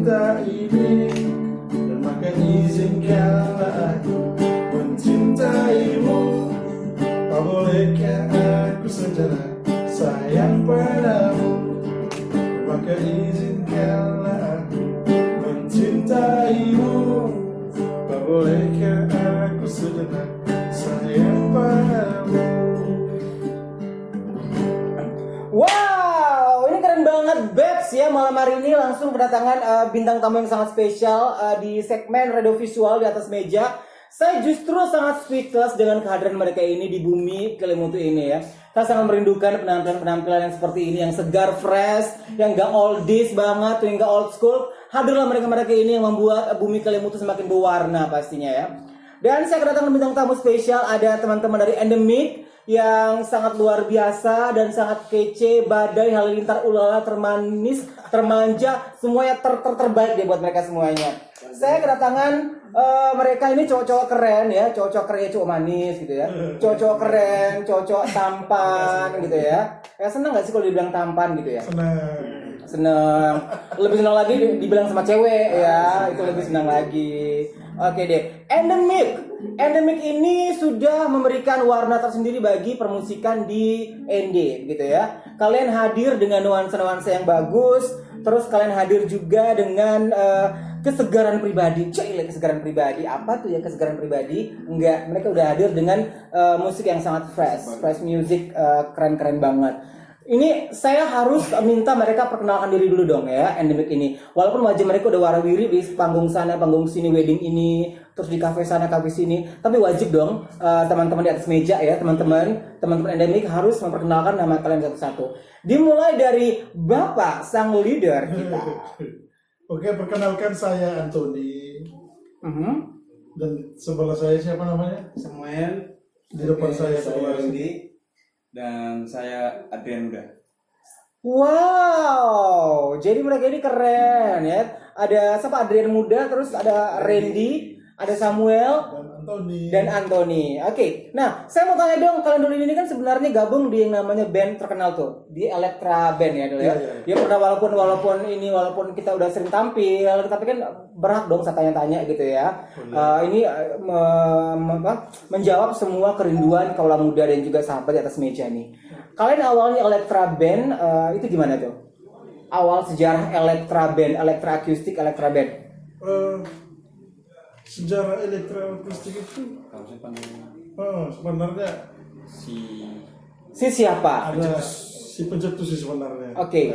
cinta ini, dan maka izinkanlah aku mencintaimu. Tak bolehkah aku sejenak sayang padamu, maka izinkanlah aku mencintaimu. Tak bolehkah aku sejenak sayang padamu. Wow, ini keren banget Babs ya. Malam hari ini langsung kedatangan bintang tamu yang sangat spesial di segmen radio visual di atas meja. Saya justru sangat speechless dengan kehadiran mereka ini di bumi Kelimutu ini ya. Saya sangat merindukan penampilan-penampilan yang seperti ini, yang segar, fresh, yang gak oldies banget, yang gak old school. Hadirlah mereka-mereka ini yang membuat bumi Kelimutu semakin berwarna pastinya ya. Dan saya kedatangan bintang tamu spesial, ada teman-teman dari Endemic yang sangat luar biasa dan sangat kece, badai, halilintar, ulala, termanis, termanja, semuanya terbaik deh buat mereka semuanya. Saya kedatangan mereka ini cowok-cowok keren ya, cowok-cowok keren, cowok manis gitu ya, cowok-cowok keren, cowok-cowok tampan gitu ya. Ya seneng gak sih kalau dibilang tampan gitu ya? Seneng. Lebih senang lagi dibilang sama cewek ya, itu lebih senang lagi. Oke deh, Endemic ini sudah memberikan warna tersendiri bagi permusikan di ND gitu ya. Kalian hadir dengan nuansa-nuansa yang bagus, terus kalian hadir juga dengan kesegaran pribadi. Kesegaran pribadi apa tuh ya kesegaran pribadi? Enggak, mereka udah hadir dengan musik yang sangat fresh music, keren-keren banget. Ini saya harus minta mereka perkenalkan diri dulu dong ya, Endemic ini. Walaupun wajah mereka udah warawiri di panggung sana, panggung sini, wedding ini, terus di kafe sana, kafe sini. Tapi wajib dong teman-teman di atas meja ya, teman-teman Endemic harus memperkenalkan nama kalian satu-satu. Dimulai dari Bapak sang leader kita. Oke, perkenalkan saya Anthony. Dan sebelah saya siapa namanya? Samuel. Di depan saya Randy. Dan saya Adrian Muda. Wow, jadi mereka ini keren ya. Ada siapa? Adrian Muda, terus ada Randy, ada Samuel, dan Anthony. Oke, nah saya mau tanya dong, kalian dulu ini kan sebenarnya gabung di yang namanya band terkenal tuh, di Elektra Band ya dulu ya. Dia pernah walaupun kita udah sering tampil, tapi kan berat dong saya tanya-tanya gitu ya. Ini menjawab semua kerinduan kaula muda dan juga sahabat di atas meja nih. Kalian awalnya Elektra Band itu gimana tuh? Awal sejarah Elektra Band, Elektra Akustik, Elektra Band. Sejarah elektroakustik itu sebenarnya si siapa? ada si pencetus sih sebenarnya. Oke.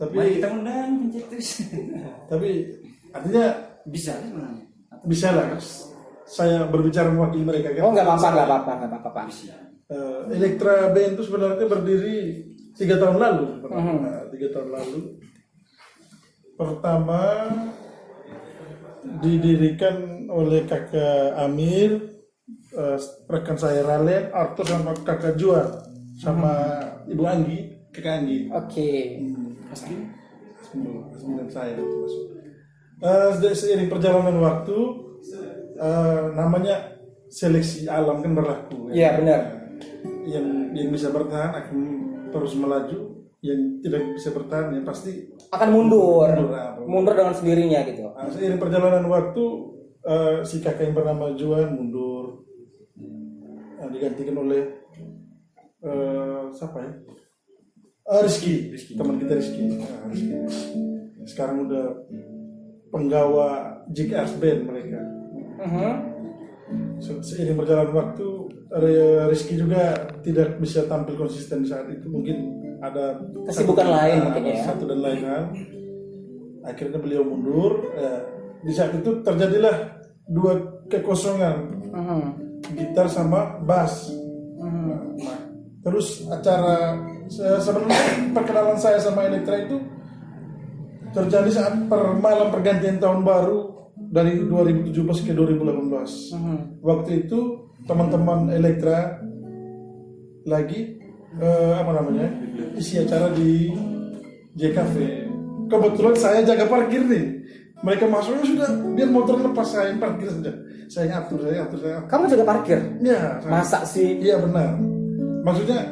Tapi Mari kita undang pencetus. tapi artinya bisa lah. Saya berbicara mewakili mereka kan. Oh nggak apa-apa. Elektra Band itu sebenarnya berdiri 3 tahun lalu. 3 tahun lalu. Pertama didirikan oleh kakak Amir, rekan saya Ralen, Arthur sama kakak Juan, sama ibu Anggi, kakak Anggi. Oke. Sembilan saya itu masuk. Seiring perjalanan waktu, namanya seleksi alam kan berlaku. Iya benar. Yang bisa bertahan akan terus melaju, yang tidak bisa bertahan ya pasti akan mundur dengan sendirinya gitu. Seiring perjalanan waktu si kakak yang bernama Juan mundur, digantikan oleh siapa ya? Rizky, teman kita Rizky. Sekarang udah penggawa JKS Band mereka. Seiring berjalan waktu, Rizky juga tidak bisa tampil konsisten saat itu, mungkin ada kesibukan lain mungkin ya. Satu dan lain hal. Akhirnya beliau mundur. Di saat itu terjadilah 2 kekosongan, gitar sama bass. Terus acara sebenarnya perkenalan saya sama Elektra itu terjadi saat malam pergantian tahun baru dari 2017 ke 2018. Waktu itu teman-teman Elektra lagi isi acara di JKV. Kebetulan saya jaga parkir nih. Mereka masuknya sudah biar motor lepas, saya yang parkir saja. Saya atur. Kamu jaga parkir? Iya. Masa sih? Iya benar. Maksudnya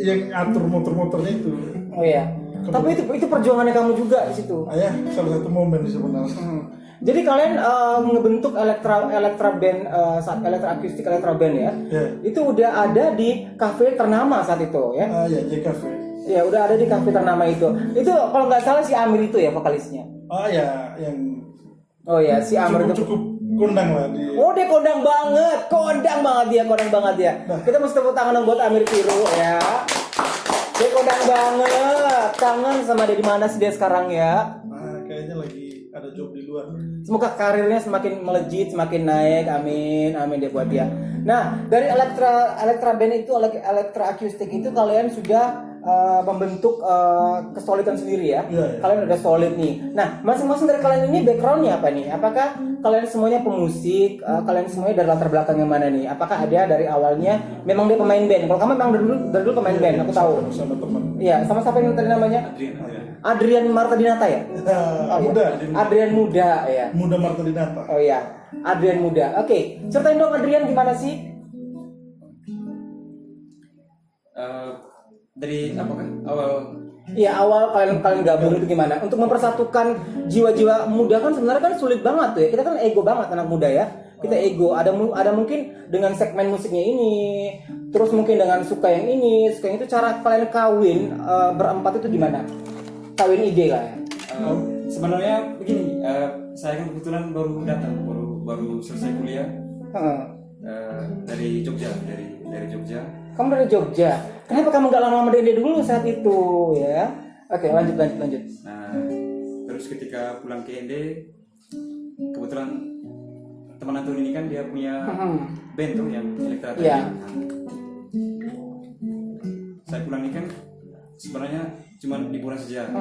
yang atur motor-motornya itu. Oh iya. Tapi itu perjuangannya kamu juga di situ. Ya, salah satu momen sebenarnya. Jadi kalian ngebentuk elektra band saat akustik elektra band ya. Ya. Itu udah ada di kafe ternama saat itu ya. Ya, JKV. Ya udah ada di kafe ternama itu. Itu kalau nggak salah si Amir itu ya vokalisnya. Ya, yang Oh ya si Amir itu. cukup kondang lah di. Oh dia kondang banget dia. Kita mesti tepuk tangan dong buat Amir Piru ya. Dia kondang banget, kangen sama dia di mana sih dia sekarang ya. Kayaknya lagi ada job di luar. Semoga karirnya semakin melejit, semakin naik, amin deh buat dia. Nah dari elektra band itu, elektra akustik itu kalian sudah membentuk kesolidan sendiri ya. Iya. Kalian udah solid nih. Nah masing-masing dari kalian ini backgroundnya apa nih? Apakah kalian semuanya pemusik? Kalian semuanya dari latar belakang yang mana nih? Apakah ada dari awalnya memang dia pemain band? Kalau kamu memang dari dulu pemain band, aku tahu. Sama teman. Iya, sama siapa yang tadi namanya? Adrian Marta Dinata ya? Muda. Adrian Muda ya. Muda Marta Dinata. Oh iya, Adrian Muda. Oke, ceritain dong Adrian gimana sih? Dari apakah awal Iya awal kalian gabung itu gimana? Untuk mempersatukan jiwa-jiwa muda kan sebenarnya kan sulit banget tuh ya. Kita kan ego banget anak muda ya. Kita ego. Ada mungkin dengan segmen musiknya ini, terus mungkin dengan suka yang ini, suka yang itu. Cara kalian kawin berempat itu gimana? Kawin ide lah ya. sebenarnya begini, saya kan kebetulan baru datang, baru selesai kuliah dari Jogja, dari Jogja. Kamu dari Jogja. Kenapa kamu gak lama-lama Dede dulu saat itu ya? Oke, lanjut. Nah, terus ketika pulang ke ND, kebetulan teman Anton ini kan dia punya band tuh yang elektra tadi. Iya. Saya pulang ini kan sebenarnya cuma liburan saja,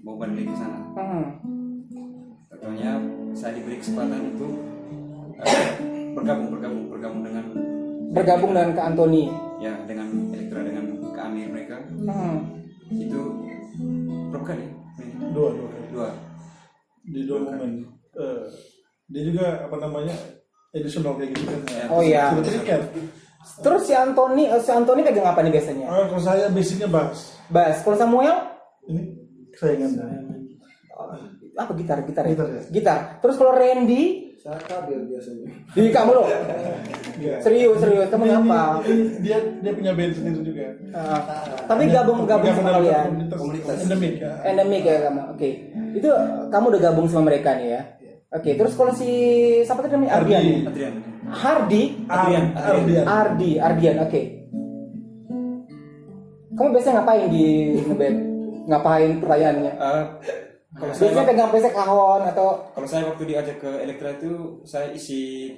mau balik lagi ke sana. Contohnya saya diberi kesempatan untuk bergabung dengan Kak Antoni. ya, dengan elektra, dengan Kak Amir mereka. Itu berapa kali? Dua. Di dua momen. Dia juga apa namanya additional kayak gitu kan. Oh iya. Sudah terikat. Terus si Antoni pegang apa nih biasanya? Kalau saya basicnya bass. Bass. Kalau Samuel? Ini kesayangan. Apa gitar Gitar ya. Gitar. Terus kalau Randy? Saya kabel biasanya. Di kamu loh. Iya. Serius. Kamu apa? Dia punya band sendiri juga. Tapi gabung sama kalian. Komunitas endemik. Endemik ya kamu. Oke. Itu kamu udah gabung sama mereka nih ya. Oke. Terus kalau si siapa tadi namanya? Ardian. Oke. Kamu biasanya ngapain di band? Ngapain pertanyaannya? Kalau saya Biasanya pegang PC kahon atau Kalau saya waktu diajak ke Elektra itu saya isi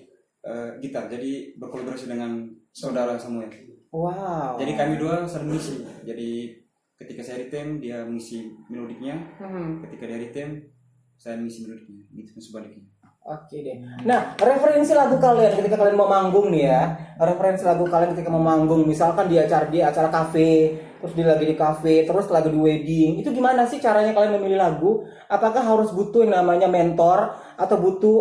gitar, jadi berkolaborasi dengan saudara Samuel. wow. Jadi kami dua saling mengisi. Jadi ketika saya ritem dia mengisi melodiknya, ketika dia ritem saya mengisi melodiknya, gitu sebaliknya. Oke deh. Nah, referensi lagu kalian ketika kalian mau manggung nih ya. Referensi lagu kalian ketika mau manggung, misalkan di acara kafe, terus dia lagi di kafe, terus lagi di wedding. Itu gimana sih caranya kalian memilih lagu? Apakah harus butuh yang namanya mentor atau butuh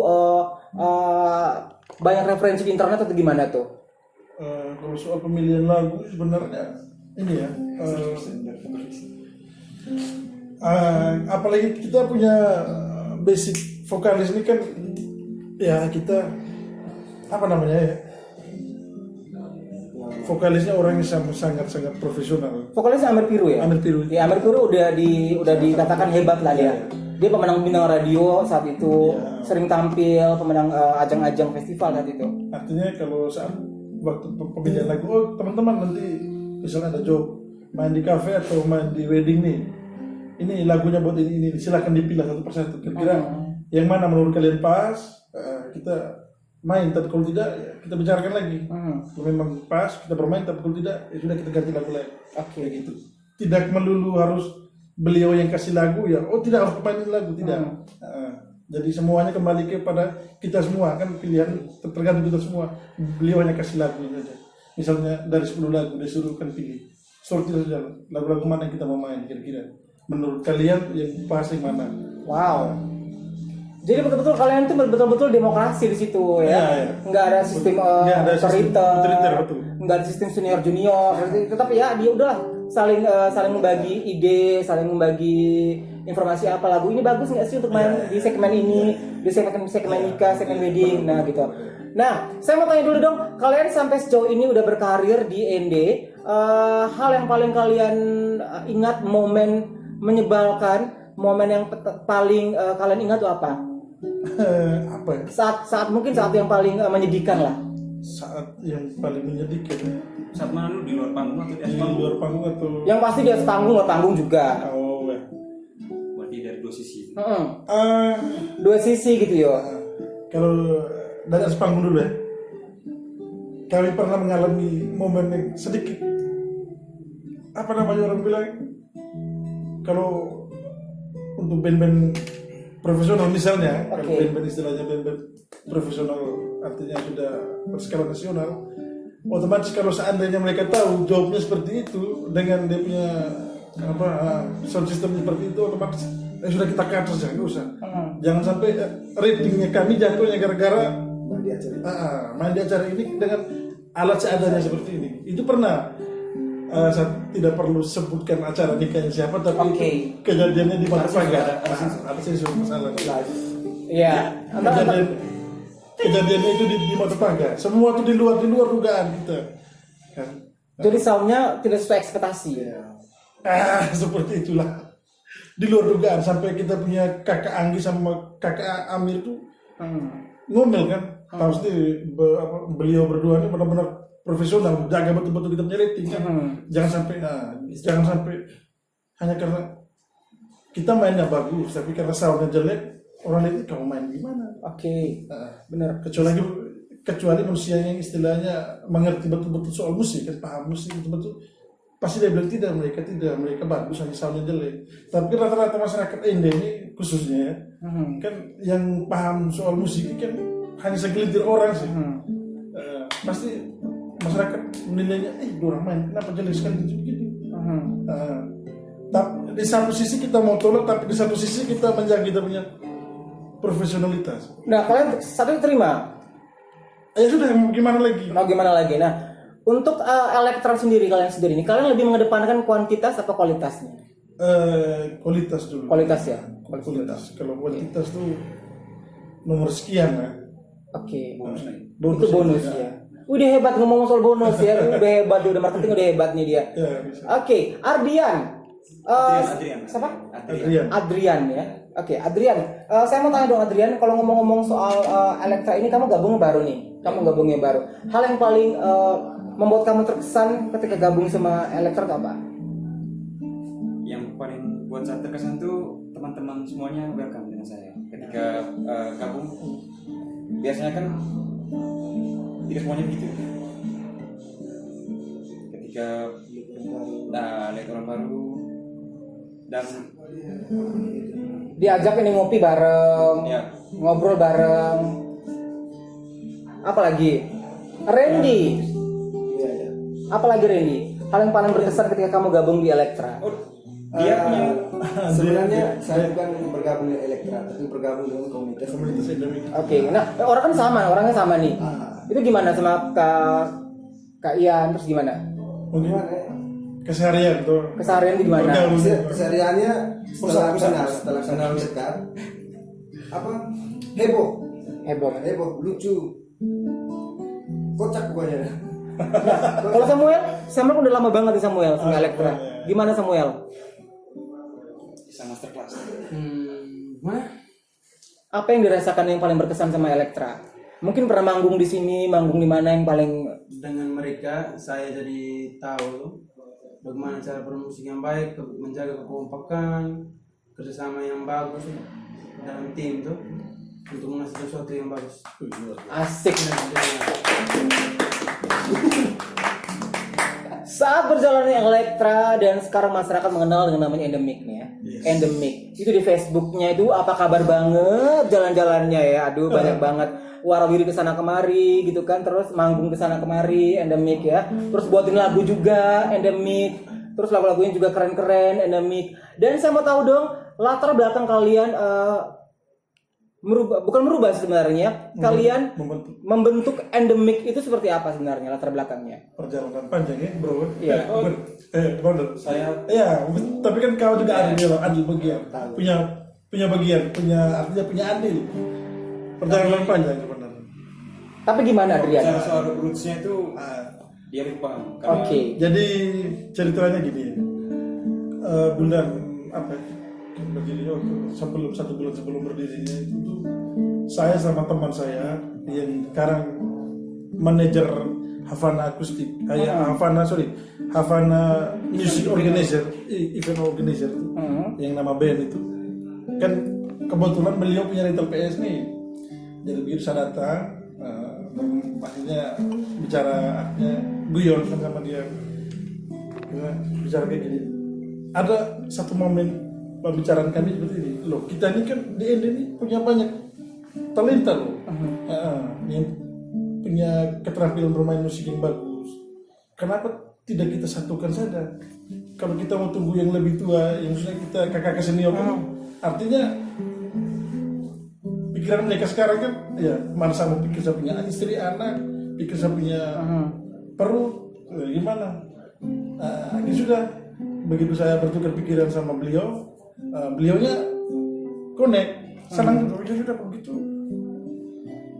banyak referensi di internet atau gimana tuh? Kalau soal pemilihan lagu sebenarnya ini ya. Apalagi kita punya basic vokalis ini kan ya kita apa namanya ya, vokalisnya orang yang sangat profesional. Vokalisnya Amir Piru ya? Amir Piru. Ya, Amir Piru udah dikatakan hebat lah dia. Dia pemenang bintang radio saat itu, sering tampil pemenang ajang-ajang festival saat itu. Artinya kalau saat waktu pemilihan lagu, teman-teman nanti misalnya ada job main di cafe atau main di wedding nih, ini lagunya buat ini silakan dipilih satu persatu. Kira-kira yang mana menurut kalian pas, kita main. Tapi kalau tidak, ya kita bicarakan lagi. Kalau memang pas, kita bermain. Tapi kalau tidak, ya sudah kita ganti lagu lain. Oke. Gitu. Tidak melulu harus beliau yang kasih lagu ya. Oh tidak harus mainin lagu, tidak. Jadi semuanya kembali kepada kita semua, kan pilihan tergantung kita semua. Beliau hanya kasih lagu saja. Misalnya dari 10 lagu dia suruh kan pilih. Sortir saja lagu-lagu mana yang kita mau main kira-kira. Menurut kalian yang pas yang mana? Wow. Jadi betul-betul kalian tuh betul-betul demokrasi di situ ya. Nggak ada sistem Nggak ada sistem cerita, Twitter, betul. nggak ada sistem senior junior. Tapi ya dia udahlah saling membagi ide, saling membagi informasi apa lagu ini bagus nggak sih untuk main di segmen ini, di segmen nikah, segmen wedding, nah gitu. Nah, saya mau tanya dulu dong, kalian sampai sejauh ini udah berkarir di ND, hal yang paling kalian ingat, momen menyebalkan, momen yang paling kalian ingat tuh apa? Apa ya? Saat mungkin saat yang paling menyedihkan lah. Saat yang paling menyedihkan Saat mana lu di luar panggung atau di atas di panggung? luar panggung atau Yang pasti di atas panggung, luar panggung juga. oh ya. Berarti dari dua sisi. Ah, Dua sisi gitu yo. kalau dari atas panggung dulu ya, kami pernah mengalami momen yang sedikit apa namanya orang bilang, kalau untuk band-band profesional misalnya, kalau Oke. band-band istilahnya band-band profesional artinya sudah berskala nasional, otomatis kalau seandainya mereka tahu jawabnya seperti itu dengan dia punya sound system seperti itu, otomatis sudah kita cut saja, nggak usah. Jangan sampai ratingnya kami jatuhnya gara-gara main di acara ini dengan alat seadanya seperti ini. Itu pernah saya tidak perlu sebutkan acara nikahnya siapa, tapi Oke. itu kejadiannya di Matapaga. Ada sensor masalah. Iya. Kejadiannya itu di Matapaga. Semua itu di luar dugaan kita. Kan? Jadi soundnya tidak sesuai ekspektasi. Seperti itulah. Di luar dugaan, sampai kita punya kakak Anggi sama kakak Amir tuh ngomel kan. Pasti beliau berdua ini benar-benar profesional, jaga betul-betul kita punya rating kan. Jangan sampai hanya karena kita mainnya bagus, tapi karena soundnya jelek, orang lihat kamu main gimana? Oke. Benar. Kecuali manusia yang istilahnya mengerti betul-betul soal musik, kan paham musik betul-betul, pasti dia bilang tidak, mereka bagus, hanya soundnya jelek. Tapi rata-rata masyarakat ND ini khususnya kan yang paham soal musik kan hanya segelintir orang sih. Pasti masyarakat menilainya, orang main kenapa jelek sekali begini. Tapi di satu sisi kita mau tolak, tapi di satu sisi kita menjaga kita punya profesionalitas. Nah, kalian satu terima. Ya sudah, mau gimana lagi? Mau gimana lagi? Nah, untuk Elektra sendiri ini, kalian lebih mengedepankan kuantitas atau kualitasnya? Kualitas dulu. Kualitas ya. Kualitas. Kalau kualitas tuh nomor sekian lah. Oke. Bonus Itu bonus ya. Udah hebat ngomong soal bonus ya. Udah hebat, udah marketing udah hebat nih dia. Ya, bisa. Oke, Ardian. Adrian. Siapa? Adrian. Adrian ya. Oke, Adrian. Saya mau tanya dong Adrian, kalau ngomong-ngomong soal Elektra ini kamu gabung baru nih. Kamu gabungnya baru. Hal yang paling membuat kamu terkesan ketika gabung sama Elektra itu apa? Yang paling buat saya terkesan tuh teman-teman semuanya welcome dengan saya. Ketika gabung, biasanya kan tidak semuanya begitu. Ketika lihat orang baru dan Diajak ini ngopi bareng, ya, ngobrol bareng. Apalagi Randy. Apalagi Randy? Hal yang paling berkesan ketika kamu gabung di Elektra. dia punya Sebenarnya saya bukan bergabung dengan Elektra, tapi bergabung dengan komunitas. Oke, nah orangnya sama nih. Itu gimana sama Kak Ian, terus gimana? Mungkin keseharian tuh. Keseharian itu gimana? Bergaul. Kesehariannya setelah kenal dekat, heboh, lucu, kocak pokoknya. Kalau Samuel udah lama banget di Samuel sama Elektra. Gimana Samuel? bisa masterclass. Mana? Apa yang dirasakan yang paling berkesan sama Elektra? Mungkin pernah manggung di sini, manggung di mana yang paling Dengan mereka saya jadi tahu bagaimana cara bermusik yang baik, menjaga kekompakan, kerjasama yang bagus dalam tim tuh untuk menghasilkan sesuatu yang bagus. asik. Saat berjalannya Elektra dan sekarang masyarakat mengenal dengan namanya Endemic nih ya. Endemic. Itu di Facebooknya itu apa kabar banget jalan-jalannya ya. Aduh banyak banget warawiri kesana kemari gitu kan. Terus manggung kesana kemari Endemic ya. Terus buatin lagu juga Endemic. Terus lagu-lagunya juga keren-keren Endemic. Dan saya mau tahu dong latar belakang kalian bukan merubah sebenarnya. Kalian membentuk endemik itu seperti apa sebenarnya latar belakangnya? Perjalanan panjang ya bro. Iya. Bener. Saya Iya, tapi kan kau juga andil bagian, punya bagian, artinya punya andil. Perjalanan panjang sebenarnya. Tapi gimana Adrian? cara soal rootsnya itu dia lupa. Oke. Jadi ceritanya gini, bulan apa? Berdiri sebelum 1 bulan sebelum berdirinya itu saya sama teman saya yang sekarang manajer Havana Akustik, Havana Music Organizer, event organizer itu, yang nama band itu kan kebetulan beliau punya rental PS nih, jadi begitu saya datang, maksudnya bicara artinya guyon kan sama dia, bicara kayak gini, ada satu momen pembicaraan kami seperti ini, loh kita ini kan di ND ini punya banyak talenta loh, yang punya keterampilan bermain musik yang bagus. Kenapa tidak kita satukan saja? Kalau kita mau tunggu yang lebih tua, yang sudah kita kakak senior kan, artinya pikiran mereka sekarang kan, ya mana sama pikir saya punya istri anak, pikir saya punya perut, gimana? Ini sudah begitu saya bertukar pikiran sama beliau. Beliaunya connect, senang gitu, sudah begitu.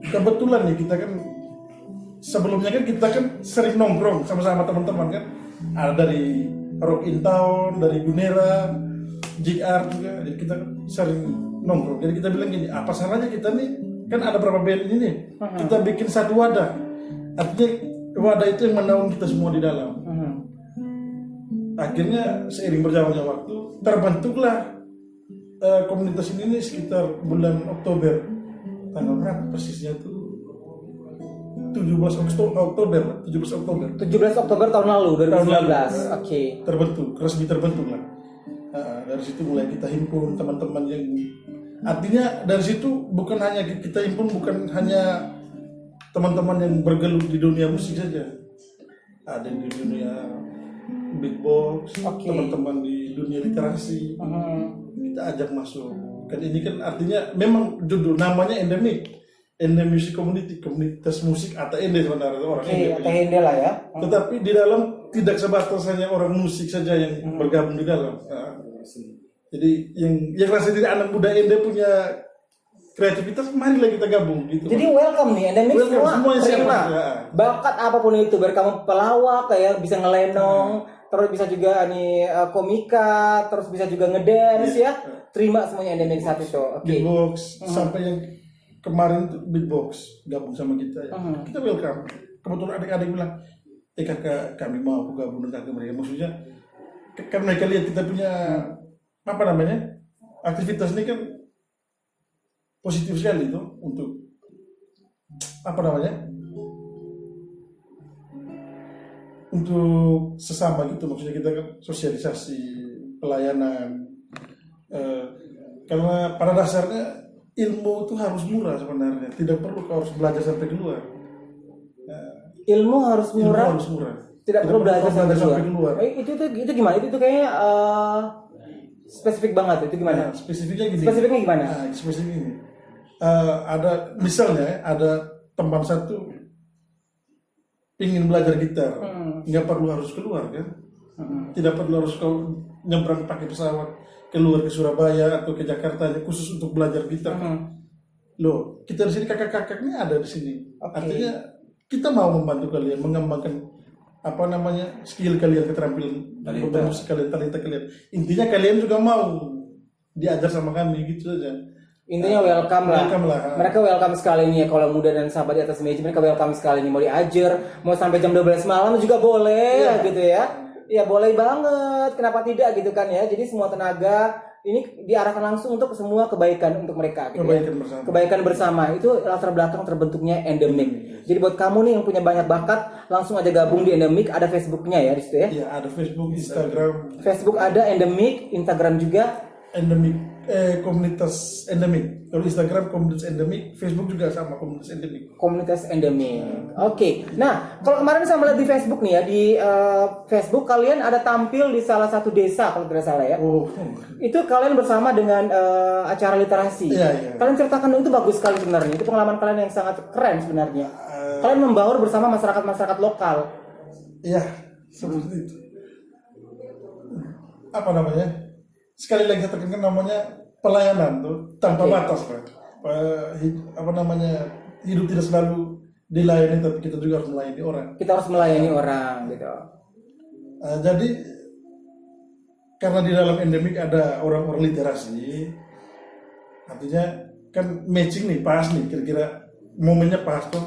Kebetulan nih kita kan sebelumnya kan kita kan sering nongkrong sama-sama teman-teman kan, ada dari Rock in Town, dari Gunera, JR juga, jadi kita sering nongkrong. Jadi kita bilang gini, apa salahnya kita nih kan ada berapa band ini nih, kita bikin satu wadah, artinya wadah itu yang menaung kita semua di dalam. Akhirnya seiring berjalannya waktu terbentuklah komunitas ini nih sekitar bulan Oktober, tanggal berapa persisnya tuh 17 Oktober 17 Oktober tahun lalu 2019. Oke. resmi terbentuk lah. Dari situ mulai kita himpun teman-teman yang artinya dari situ bukan hanya kita himpun, bukan hanya teman-teman yang bergelut di dunia musik saja, ada di dunia beatbox, teman-teman di dunia literasi, kita ajak masuk. Kan ini kan artinya memang judul namanya endemik, Music Community, komunitas musik atau ende sebenarnya orang ende lah ya. Tetapi di dalam tidak sebatas hanya orang musik saja yang bergabung di dalam. Jadi yang rasa diri anak muda ende punya kreativitas, marilah kita gabung gitu. Jadi welcome nih, endemik semua terima. Bakat apapun itu, berkamu pelawak kayak bisa ngelenong, terus bisa juga nih komika, terus bisa juga ngedance ya. Terima semuanya endemik saat itu. Beatbox sampai yang kemarin tuh beatbox gabung sama kita ya. Kita welcome. Kebetulan adik-adik bilang, kakak kami mau gabung dengan mereka. Maksudnya karena mereka lihat kita punya apa namanya aktivitas ini kan positif sekali itu untuk apa namanya untuk sesama gitu, maksudnya kita kan sosialisasi pelayanan, karena pada dasarnya ilmu itu harus murah sebenarnya, tidak perlu kau harus belajar sampai keluar. Ilmu harus murah, tidak perlu belajar sampai keluar. Itu gimana? Itu kayaknya spesifik banget. Itu gimana? Spesifiknya gimana? Spesifiknya gini. Ada misalnya ada teman satu ingin belajar gitar, nggak perlu harus keluar kan, tidak perlu harus kau nyebrang pakai pesawat keluar ke Surabaya atau ke Jakarta khusus untuk belajar gitar. Loh, kita di sini kakak-kakaknya ada di sini. Artinya kita mau membantu kalian mengembangkan apa namanya skill kalian, keterampilan bermusik kalian, talenta kalian. Intinya kalian juga mau diajar sama kami gitu saja. Intinya welcome lah. Mereka welcome sekali nih ya, kalau muda dan sahabat di atas meja, mereka welcome sekali nih, mau diajar, mau sampai jam 12 malam juga boleh gitu ya. Ya boleh banget, kenapa tidak gitu kan ya. Jadi semua tenaga ini diarahkan langsung untuk semua kebaikan untuk mereka gitu. Kebaikan bersama itu latar belakang terbentuknya endemik. Jadi buat kamu nih yang punya banyak bakat, langsung aja gabung di endemik. Ada Facebooknya ya di situ ya. Iya, ada Facebook, Instagram. Facebook ada endemik, Instagram juga endemik komunitas endemik. Kalau Instagram komunitas endemik, Facebook juga sama komunitas endemik. Komunitas endemik. Oke. Nah, kalau kemarin saya melihat di Facebook nih ya, di Facebook kalian ada tampil di salah satu desa kalau tidak salah ya. Oh, Itu kalian bersama dengan acara literasi. Iya. Kalian ceritakan dong, itu bagus sekali sebenarnya. Itu pengalaman kalian yang sangat keren sebenarnya. Kalian membaur bersama masyarakat lokal. iya, seperti itu. Apa namanya? Sekali lagi saya tekankan namanya pelayanan tuh tanpa batas kan. Apa namanya? Hidup tidak selalu dilayani, tapi kita juga harus melayani orang. Kita harus melayani orang gitu. Jadi karena di dalam endemik ada orang-orang literasi, artinya kan matching nih, pas nih, kira-kira momennya pas tuh.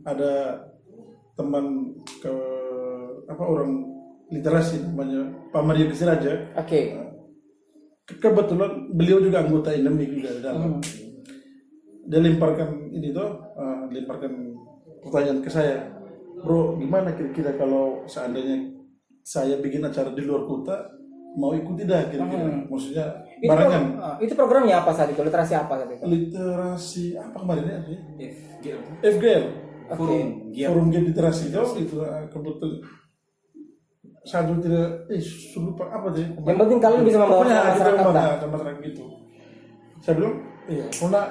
Ada teman orang literasi namanya Pak Mario Kesiraja. Oke. Kebetulan beliau juga anggota endemik juga di dalam. Dia lemparkan pertanyaan ke saya, bro, gimana kira-kira kalau seandainya saya bikin acara di luar kota, mau ikut tidak kira-kira? Maksudnya barengan. Itu programnya apa saat itu? Literasi apa saat itu? Literasi apa kemarin ya? FGL. FGL. Forum Giat. Forum Giat Literasi itu kebetulan satu tidak lupa apa sih. Yang penting kalian bisa membawa masyarakat. Masyarakat gitu. Saya bilang, iya, karena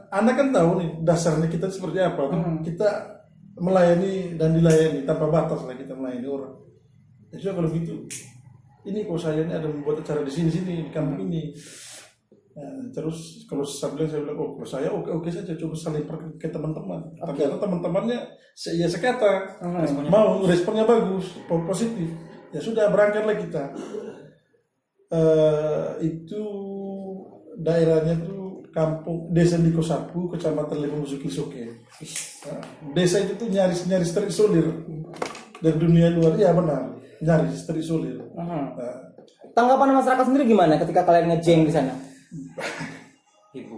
Anda kan tahu nih dasarnya kita seperti apa. Kita melayani dan dilayani tanpa batas lah, kita melayani orang. Jadi kalau gitu, ini kok saya ini ada membuat acara di sini di kampung ini. Terus kalau saya bilang, oh kalau saya oke saja, coba saling ke teman-teman. Ternyata teman-temannya ya sekata, mau responnya bagus, positif. Ya sudah, berangkatlah kita. Itu daerahnya tuh kampung desa Dikosapu, kecamatan Lemusuki Soke. Desa itu tuh nyaris terisolir dari dunia luar. Ya benar, nyaris terisolir. Tanggapan masyarakat sendiri gimana ketika kalian ngejeng di sana? Ibu.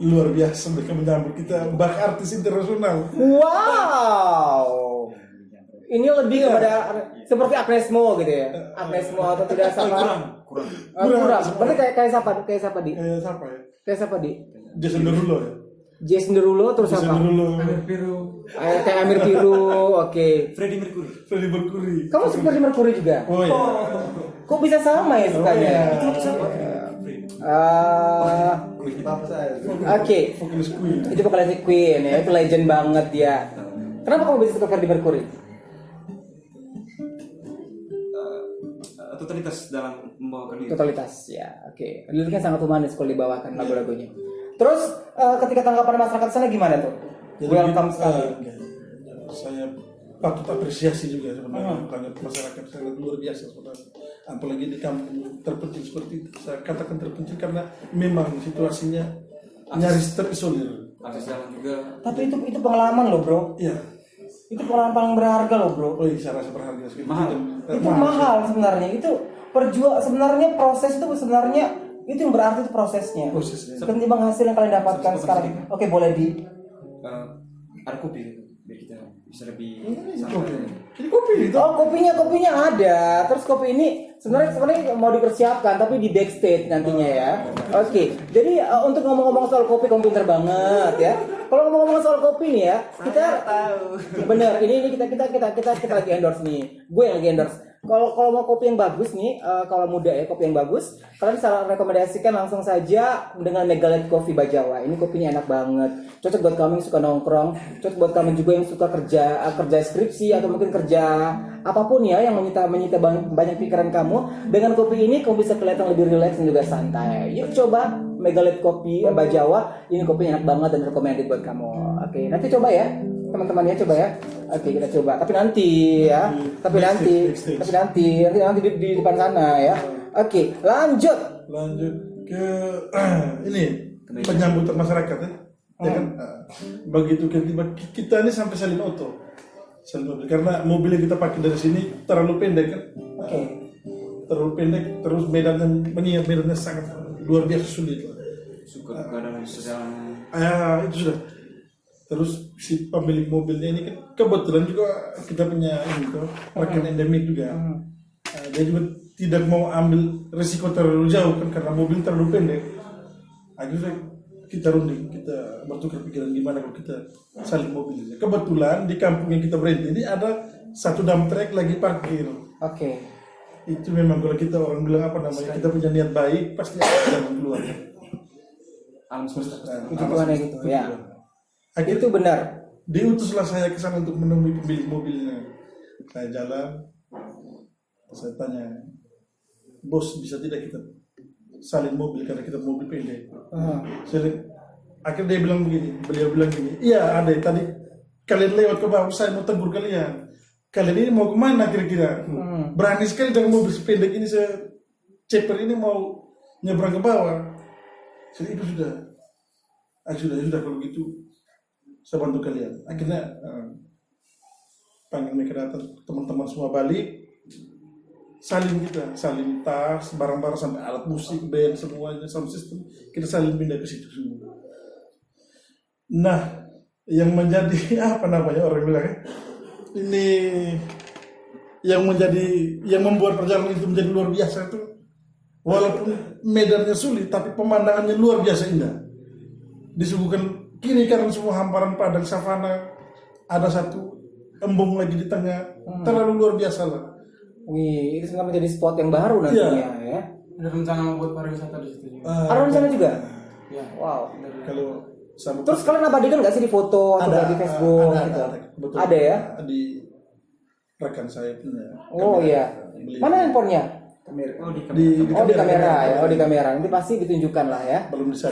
Luar biasa mereka menyambut kita, bak artis internasional. Wow. Ini lebih kepada seperti Agnesmo gitu ya. Agnesmo atau tidak sama. Kurang. Berarti kayak siapa? Kayak siapa di? Kayak siapa ya? Kayak siapa di? Jason Derulo ya? Jason Derulo terus Jason apa? Derulo. Kayak Amir Piru, oke. Freddie Mercury. Freddie Mercury. Kamu suka di Mercury juga? Oh iya. Kok bisa sama ya sukanya? Oke. Vokalis Queen. Itu vokalis Queen ya, itu legend banget ya. Kenapa kamu bisa suka Freddie Mercury? Totalitas dalam membawakan diri. Totalitas ya, oke. Liriknya sangat humanis kalau dibawakan lagu-lagunya. Terus ketika tanggapan masyarakat sana gimana tuh? Welcome sekali. Saya patut apresiasi juga sebenarnya banyak masyarakat sangat luar biasa sebenarnya. Apalagi di kampung terpencil seperti itu. Saya katakan terpencil karena memang situasinya nyaris terisolir. Akses jalan juga. Tapi itu pengalaman loh bro. Iya. Itu pengalaman paling berharga loh bro. Oh iya, saya rasa berharga sekali. Mahal. Itu mahal sebenarnya. Itu sebenarnya proses itu sebenarnya itu yang berarti itu prosesnya. Ketimbang hasil yang kalian dapatkan sekarang. Oke, boleh di. Ada kopi biar kita bisa lebih Ini kopi itu. Oh, kopinya ada. Terus kopi ini sebenarnya mau dipersiapkan tapi di backstage nantinya ya. Oke. Jadi untuk ngomong-ngomong soal kopi, kamu pinter banget ya. Kalau ngomong-ngomong soal kopi nih ya, kita tahu. Bener, ini kita lagi endorse nih. Gue yang lagi endorse. Kalau mau kopi yang bagus nih, kalau muda ya kopi yang bagus, kalian bisa rekomendasikan langsung saja dengan Megalit Coffee Bajawa. Ini kopinya enak banget, cocok buat kamu yang suka nongkrong, cocok buat kamu juga yang suka kerja skripsi atau mungkin kerja apapun ya yang menyita banyak pikiran kamu. Dengan kopi ini kamu bisa kelihatan lebih rileks dan juga santai. Yuk coba Megalit Coffee Bajawa. Ini kopinya enak banget dan recommended buat kamu. Oke, nanti coba ya. Teman-teman ya coba ya. Oke, kita coba. Tapi nanti ya. Tapi nanti di depan sana ya. Oke, lanjut ke ini penyambutan masyarakat ya. Ya kan? Begitu kita ini sampai salin auto. Karena mobil yang kita pakai dari sini terlalu pendek kan. Oke. Terlalu pendek, terus medannya sangat luar biasa sulit. Suka dalam sedang. Itu sudah. Terus si pemilik mobilnya ini kan kebetulan juga kita punya ini tuh rekan endemik juga. Dia juga tidak mau ambil risiko terlalu jauh kan karena mobil terlalu pendek. Akhirnya kita runding, kita bertukar pikiran gimana kalau kita saling mobil. Kebetulan di kampung yang kita berhenti ini ada satu dump truck lagi parkir. Oke. Itu memang kalau kita orang bilang apa namanya, kita punya niat baik pasti ada jalan keluar. Alam semesta. Itu Tuhan gitu ya. Akhirnya Itu benar. diutuslah saya ke sana untuk menemui pemilik mobilnya. Saya jalan, saya tanya, bos bisa tidak kita salin mobil karena kita mobil pendek. Akhirnya dia bilang begini, beliau bilang begini, iya ada tadi kalian lewat ke bawah, saya mau tegur kalian. Kalian ini mau kemana kira-kira? Berani sekali dengan mobil sependek ini, ceper ini mau nyebrang ke bawah. Jadi itu sudah kalau gitu saya bantu kalian. Akhirnya panggil mereka datang, teman-teman semua balik. Saling tas, barang-barang sampai alat musik, band, semuanya, sound system, kita saling pindah ke situ semua. Nah, yang menjadi apa namanya orang bilang ini yang membuat perjalanan itu menjadi luar biasa itu, walaupun medannya sulit, tapi pemandangannya luar biasa indah. Disuguhkan kiri kanan semua hamparan padang savana, ada satu embung lagi di tengah, terlalu luar biasa lah. Wih, itu sebenarnya menjadi spot yang baru nantinya ya. Ada rencana membuat pariwisata di situ juga. Ada rencana juga? Ya. Wow. Kalau sama Terus kalian abadikan nggak sih di foto atau di Facebook gitu? Betul. Ada ya? Di rekan saya punya. Oh kamera. iya. Beli- Mana handphonenya? Oh, di Oh di kamera ya, oh di kamera. Nanti pasti ditunjukkan lah ya. Belum bisa.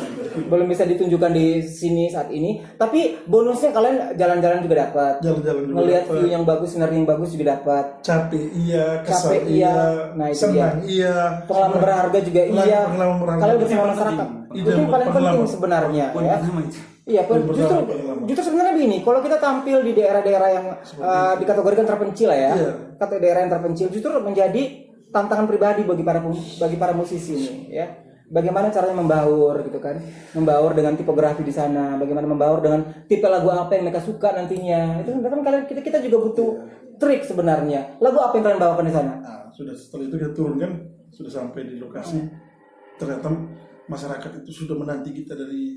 Belum bisa ditunjukkan di sini saat ini. Tapi bonusnya kalian jalan-jalan juga dapat. Jalan-jalan juga Ngelihat dapat. view yang bagus, scenery yang bagus juga dapat. Capek iya, kesal Capek iya. Nah, itu senang iya. Pengalaman berharga juga iya. Pengalaman berharga. Kalian bersama masyarakat. Itu Itu yang paling penting pengalaman. sebenarnya Poin ya. pertama itu. Iya, Pengalaman. justru sebenarnya begini, kalau kita tampil di daerah-daerah yang dikategorikan terpencil lah ya, Iya. kata daerah yang terpencil, justru menjadi tantangan pribadi bagi para musisi ini, ya. Bagaimana caranya membaur gitu kan, membaur dengan tipografi di sana, bagaimana membaur dengan tipe lagu apa yang mereka suka nantinya. Itu kan kita juga butuh trik sebenarnya. Lagu apa yang kalian bawakan di sana? Nah, sudah setelah itu kita turun kan, sudah sampai di lokasi. Ternyata masyarakat itu sudah menanti kita dari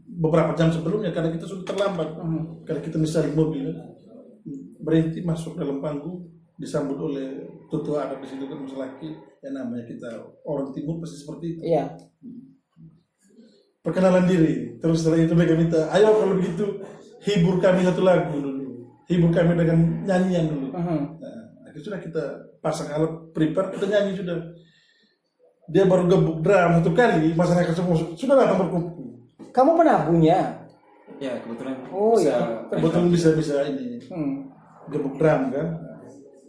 beberapa jam sebelumnya karena kita sudah terlambat. Karena kita misalnya mobil berhenti masuk dalam panggung, disambut oleh tutua adat di situ kan laki yang namanya kita orang timur pasti seperti itu. Iya. Perkenalan diri. Terus setelah itu mereka minta, ayo kalau begitu hibur kami satu lagu dulu. Hibur kami dengan nyanyian dulu. Nah, akhirnya sudah kita pasang alat prepare, kita nyanyi sudah. Dia baru gebuk drum satu kali, masyarakat semua sudah datang berkumpul. Kamu penabuhnya? Ya, kebetulan Oh, bisa iya. Kebetulan bisa ini gebuk drum kan.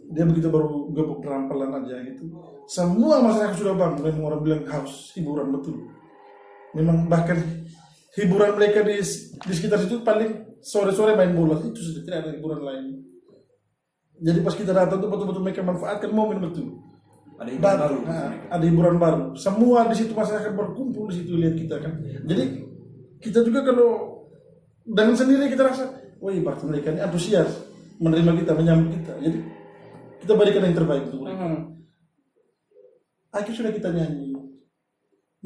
Dia begitu baru gebuk drum pelan aja gitu. Semua masyarakat sudah bangun, memang orang bilang haus hiburan betul. Memang bahkan hiburan mereka di sekitar situ paling sore-sore main bola, itu sudah tidak ada hiburan lain. Jadi pas kita datang tuh betul-betul mereka manfaatkan momen betul. ada hiburan baru. Ada hiburan baru. Semua di situ masyarakat berkumpul di situ lihat kita kan. Jadi kita juga kalau dengan sendiri kita rasa, wah berarti mereka ini antusias menerima kita, menyambut kita. Jadi kita berikan yang terbaik untuk mereka. Akhirnya sudah kita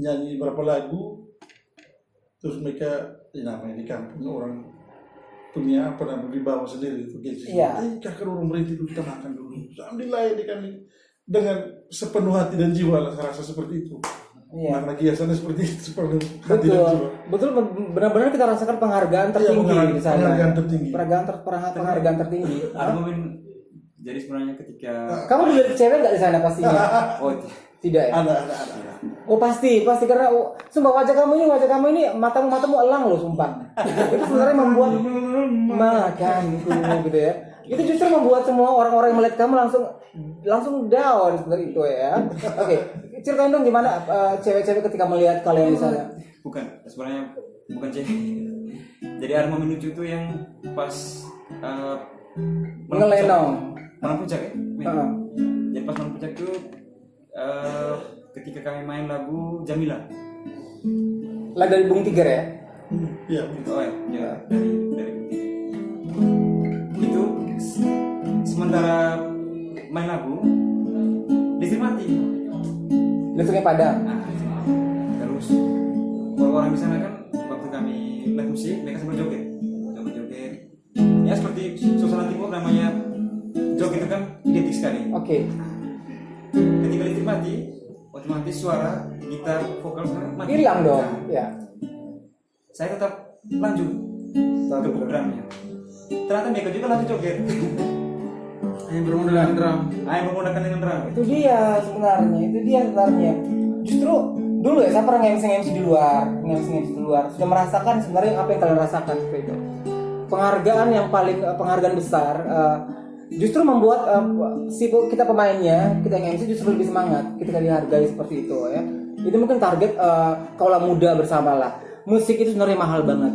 nyanyi berapa lagu, terus mereka namanya di kampung orang punya apa namanya dibawa sendiri itu gengsi. Iya. Kakak orang berhenti dulu, kita makan dulu. Alhamdulillah ini kami dengan sepenuh hati dan jiwa lah saya rasa seperti itu. Iya. Makna kiasannya seperti itu, sepenuh hati dan jiwa. Betul benar-benar kita rasakan penghargaan tertinggi di sana. Penghargaan tertinggi. Penghargaan tertinggi. Ada momen jadi sebenarnya ketika Kamu dilihat cewek nggak di sana pastinya? oh Tidak ya? Ada. Oh pasti karena sumpah wajah kamu ini matamu elang loh sumpah. Itu sebenarnya membuat makanku gitu ya. Itu justru membuat semua orang-orang yang melihat kamu langsung down seperti itu ya. Oke, ceritain dong gimana cewek-cewek ketika melihat kalian di sana. sebenarnya bukan cewek. Jadi ada momen lucu tuh yang pas Ngelenong. malam puncak ya. Heeh. Jadi pas malam puncak tuh ketika kami main lagu Jamila. Lah dari Bung Tiger ya? Iya. Oh ya dari itu sementara main lagu listrik mati. bentuknya padang. Nah, terus orang-orang di sana kan waktu kami live musik mereka sambil joget. Ya seperti suasana timur namanya joget itu kan identik sekali. Oke. Ketika listrik mati, otomatis suara gitar vokal sana mati. Hilang dong. Nah, Ya. saya tetap lanjut ke programnya. Ternyata mereka juga lanjut joget. Hanya bermodalkan drum. Yang menggunakan dengan drum. Itu dia sebenarnya. Justru dulu ya saya pernah nge-MC di luar, sudah merasakan sebenarnya apa yang kalian rasakan seperti itu. Penghargaan besar justru membuat kita pemainnya, kita nge-MC justru lebih semangat ketika dihargai seperti itu ya. Itu mungkin target kaula muda bersama lah. Musik itu sebenarnya mahal banget,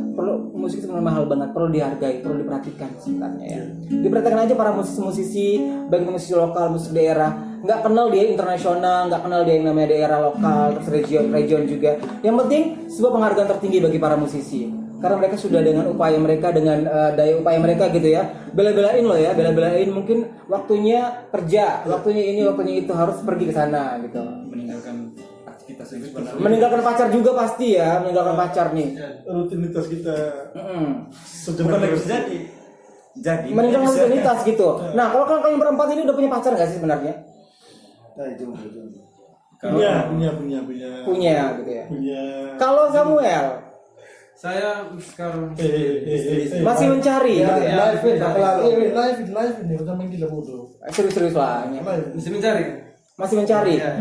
perlu dihargai, perlu diperhatikan sebenarnya ya. Diperhatikan aja para musisi, baik itu musisi lokal, musik daerah, nggak kenal dia internasional, nggak kenal dia yang namanya daerah lokal, terus region juga. Yang penting sebuah penghargaan tertinggi bagi para musisi, karena mereka sudah dengan upaya mereka, dengan daya upaya mereka gitu ya, bela-belain mungkin waktunya kerja, waktunya ini, waktunya itu harus pergi ke sana gitu. Meninggalkan aktivitas itu sebenarnya. Meninggalkan pacar juga pasti ya, meninggalkan pacar nih. Rutinitas kita Bukan lagi bisa jadi Meninggalkan bisa. rutinitas gitu. Nah, kalau kalian berempat ini udah punya pacar nggak sih sebenarnya? Punya gitu ya. Kalau Samuel Saya sekarang masih mencari gitu ya. live ini udah main gila bodoh. Serius-serius lah. masih mencari. Masih mencari. Iya.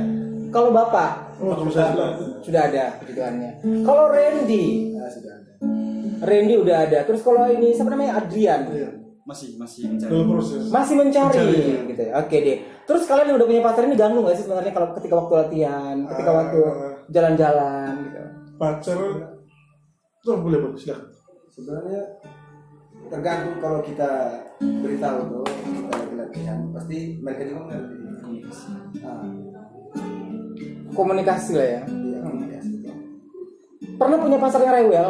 Kalau Bapak Kalau saya sudah ada kebutuhannya. Kalau Randy udah ada. Terus kalau ini siapa namanya, Adrian masih mencari. dalam proses. masih mencari Mencari. gitu ya. Oke deh. Terus kalian udah punya pacar ini ganggu nggak sih sebenarnya kalau ketika waktu latihan, ketika waktu jalan-jalan gitu? Pacar tuh boleh silakan. Sebenarnya tergantung, kalau kita beritahu tuh kita lagi latihan pasti mereka juga mengerti komunikasi. Komunikasi lah ya. Iya, komunikasi itu. Pernah punya pacar yang rewel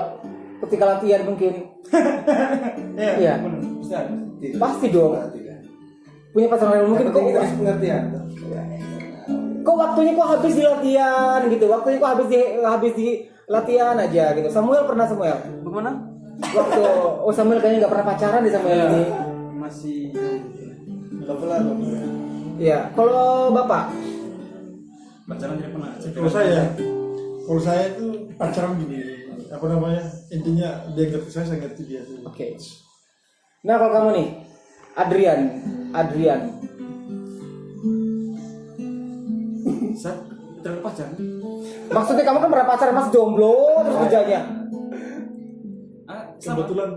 ketika latihan mungkin? Iya. Tidak. Pasti dong. Tidak. Punya pacar rewel mungkin Yang kok penting kita harus pengertian. waktunya kok habis di latihan gitu. Waktunya kok habis di latihan aja gitu. Samuel pernah Samuel? Bagaimana? Waktu Samuel kayaknya nggak pernah pacaran di Samuel ini. Masih Levelan. Iya. Kalau Bapak? Pacaran tidak pernah. Kalau saya itu pacaran gini, apa namanya, intinya dia ngerti saya ngerti dia. Oke. Nah kalau kamu nih, Adrian. Saya terlalu pacaran. Maksudnya kamu kan pernah pacaran, Mas jomblo terus kerjanya. Kebetulan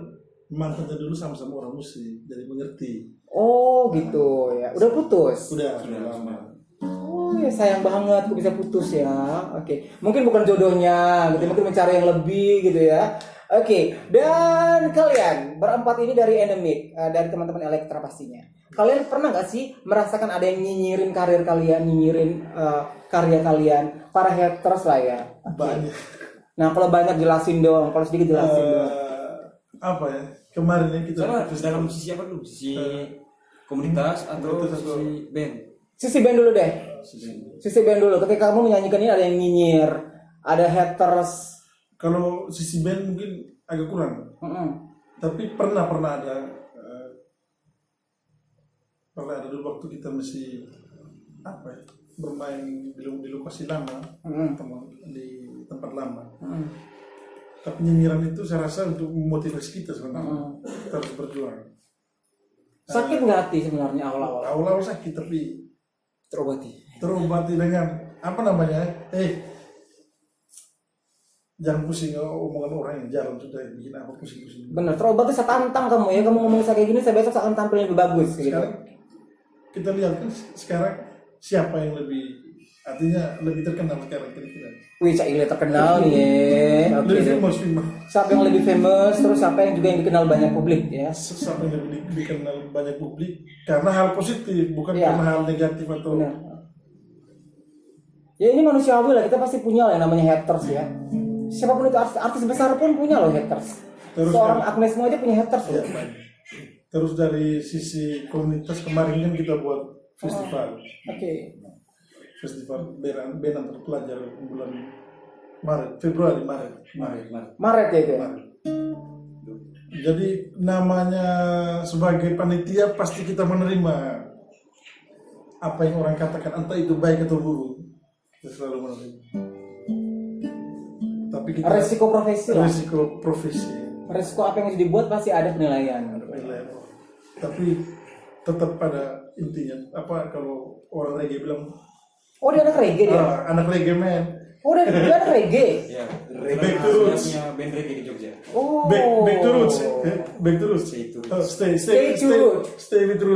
mantannya dulu sama-sama orang musik, jadi mengerti. Oh gitu ya. Udah putus. Sudah lama. Oh ya sayang banget kok bisa putus ya. Oke. Mungkin bukan jodohnya gitu, mungkin mencari yang lebih gitu ya. Oke. Dan kalian berempat ini dari Endemic, dari teman-teman Elektra pastinya. Kalian pernah nggak sih merasakan ada yang nyinyirin karir kalian, karya kalian, para haters lah ya? Banyak. Nah kalau banyak jelasin dong, kalau sedikit jelasin dong. Apa ya? Kemarin yang kita Salah dalam sisi apa dulu? Sisi komunitas atau sisi band? Sisi band dulu deh. Sisi band. Ketika kamu menyanyikan ini ada yang nyinyir, ada haters. kalau sisi band mungkin agak kurang. Tapi pernah ada dulu waktu kita masih bermain di lokasi lama, di tempat lama. Tapi nyinyiran itu saya rasa untuk memotivasi kita sebenarnya. Kita harus berjuang. Sakit nggak hati sebenarnya awal-awal? Awal-awal sakit tapi Terobati dengan apa namanya? Jangan pusing omongan orang yang jalan sudah bikin apa pusing-pusing. Bener, terobati saya tantang kamu ya. Kamu ngomong saya kayak gini, saya besok akan tampil lebih bagus gitu. Sekarang kita lihat kan sekarang siapa yang lebih terkenal sekarang kira-kira. Wih, Cak Ile terkenal nih ya. Oke. Lebih famous. Siapa yang lebih famous, terus siapa yang juga yang dikenal banyak publik ya. Siapa yang lebih dikenal banyak publik karena hal positif, bukan Iya. karena hal negatif atau Bener. Ya ini manusiawi lah, kita pasti punya lah yang namanya haters ya. Siapapun itu artis besar pun punya loh haters. Terus Seorang Agnes Mo aja punya haters Ya, loh. baik. Terus dari sisi komunitas kemarin kan kita buat festival. Oke. festival band antar pelajar bulan Februari Maret. Maret ya itu ya? Maret. Jadi namanya sebagai panitia pasti kita menerima apa yang orang katakan, entah itu baik atau buruk, kita selalu menerima. Tapi kita Resiko profesi lah. Resiko apa yang harus dibuat pasti ada penilaian. Tapi tetap pada intinya apa kalau orang reggae bilang, Oh dia anak reggae dia? anak reggae man. Oh dia anak reggae? Ya, Back to roots. punya band reggae di Jogja. Oh. Back to roots. Back to roots. Stay to Stay with the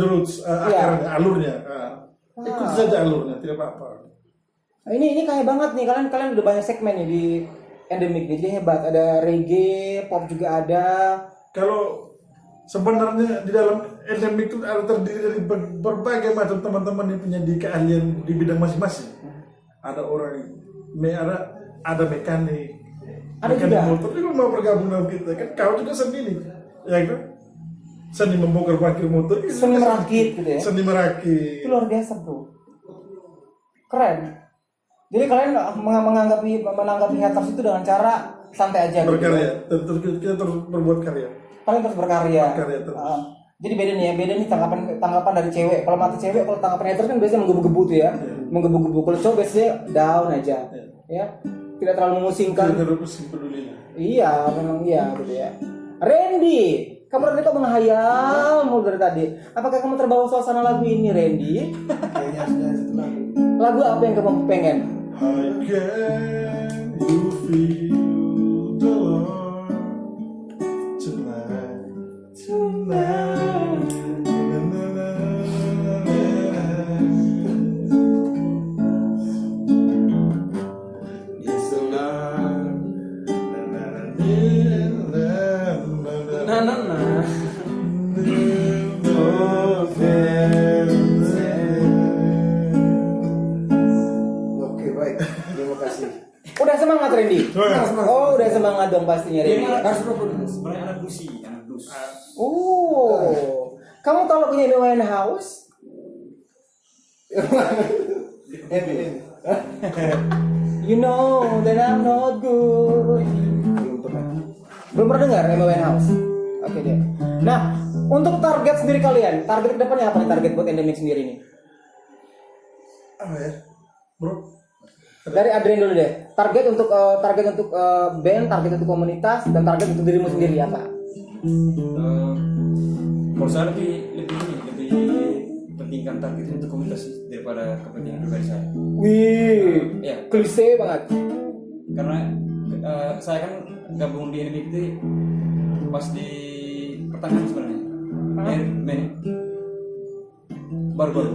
roots. Akarnya, alurnya. Ikut saja alurnya, tidak apa-apa. Nah, ini kaya banget nih, kalian udah banyak segmen nih di Endemic nih, jadi hebat. Ada reggae, pop juga ada. Kalau sebenarnya di dalam Endemic itu terdiri dari berbagai macam teman-teman yang punya keahlian di bidang masing-masing. Ada orang ada mekanik, Ada juga? motor juga mau bergabung dengan kita kan. Kau juga seni nih, ya kan? Seni membongkar parkir motor, Seni merakit gitu ya? Seni merakit. Itu luar biasa bro, keren. Jadi kalian menanggapi haters itu dengan cara santai aja. Berkarya, kita terus berbuat karya. Kalian terus berkarya. Berkarya terus. Jadi beda nih tanggapan dari cewek. Kalau mata cewek, kalau tanggapan haters kan biasanya menggebu-gebu tuh ya, menggebu-gebu. Kalau cowok biasanya down aja, ya, tidak terlalu memusingkan. Kita terus peduli. Iya, memang iya gitu ya. Randy, kamu tadi kok menghayal mulu dari tadi. Apakah kamu terbawa suasana lagu ini, Randy? Kayaknya sudah satu lagu. Lagu apa yang kamu pengen? How can you feel the Lord tonight? Yes, the Lord. Oke, baik. Terima kasih. Udah semangat Randy? Semangat. Oh, udah semangat dong pastinya Randy. Sebenarnya anak blues. Oh, kamu tahu lagunya Amy Winehouse? You know that I'm not good. Belum pernah dengar Amy Winehouse? Oke deh. Nah, untuk target sendiri kalian, target kedepannya apa nih, target buat Endemic sendiri nih? Apa ya, bro? Dari Adrian dulu deh. Target untuk band, target untuk komunitas, dan target untuk dirimu sendiri apa? Kalau saya lebih pentingkan target untuk komunitas sih, daripada kepentingan pribadi saya. Wih, Ya, klise banget. karena saya kan gabung di NMI itu pas di pertengahan sebenarnya.